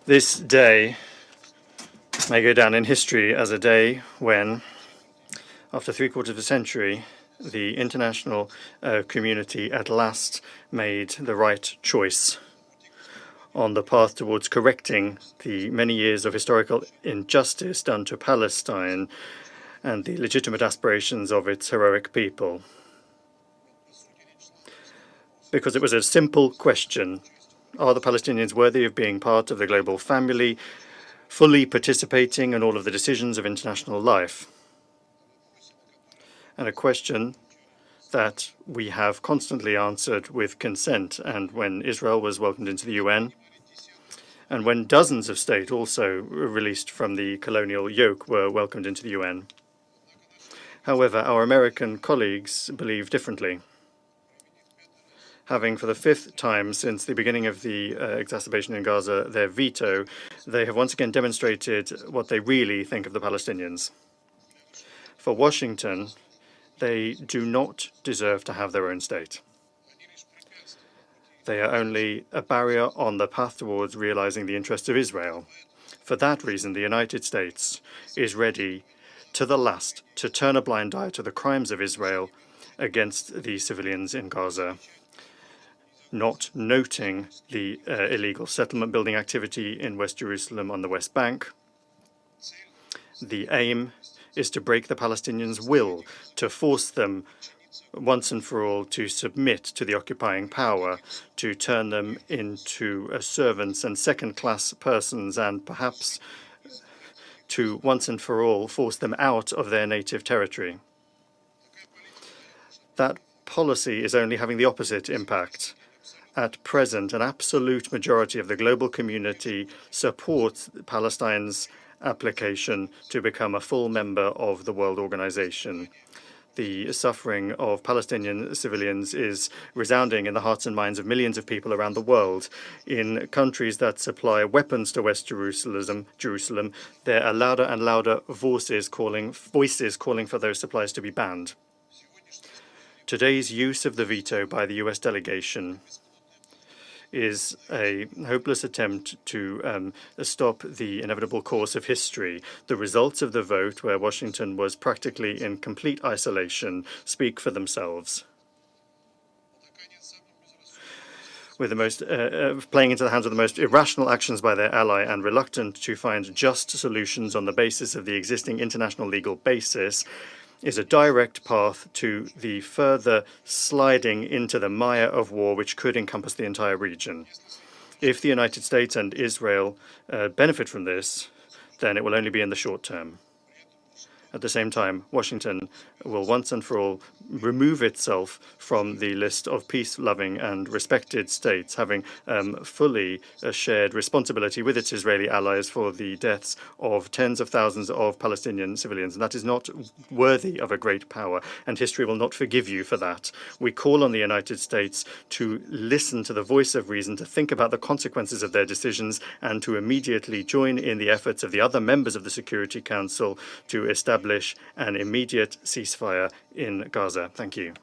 This day may go down in history as a day when, after three-quarters of a century, the international community at last made the right choice on the path towards correcting the many years of historical injustice done to Palestine and the legitimate aspirations of its heroic people. Because it was a simple question: are the Palestinians worthy of being part of the global family, fully participating in all of the decisions of international life? And a question that we have constantly answered with consent. And when Israel was welcomed into the UN, and when dozens of states also released from the colonial yoke were welcomed into the UN. However, our American colleagues believe differently. Having for the fifth time since the beginning of the exacerbation in Gaza their veto, they have once again demonstrated what they really think of the Palestinians. For Washington, they do not deserve to have their own state. They are only a barrier on the path towards realizing the interests of Israel. For that reason, the United States is ready to the last to turn a blind eye to the crimes of Israel against the civilians in Gaza, not noting the illegal settlement building activity in West Jerusalem on the West Bank. The aim is to break the Palestinians' will, to force them once and for all to submit to the occupying power, to turn them into servants and second-class persons, and perhaps to once and for all force them out of their native territory. That policy is only having the opposite impact. At present, an absolute majority of the global community supports Palestine's application to become a full member of the World Organization. The suffering of Palestinian civilians is resounding in the hearts and minds of millions of people around the world. In countries that supply weapons to West Jerusalem, there are louder and louder voices calling for those supplies to be banned. Today's use of the veto by the US delegation is a hopeless attempt to stop the inevitable course of history. The results of the vote, where Washington was practically in complete isolation, speak for themselves. With the most playing into the hands of the most irrational actions by their ally and reluctant to find just solutions on the basis of the existing international legal basis, is a direct path to the further sliding into the mire of war which could encompass the entire region. If the United States and Israel benefit from this, then it will only be in the short term. At the same time, Washington will once and for all remove itself from the list of peace-loving and respected states, having fully shared responsibility with its Israeli allies for the deaths of tens of thousands of Palestinian civilians. And that is not worthy of a great power, and history will not forgive you for that. We call on the United States to listen to the voice of reason, to think about the consequences of their decisions, and to immediately join in the efforts of the other members of the Security Council to establish an immediate ceasefire in Gaza. Thank you.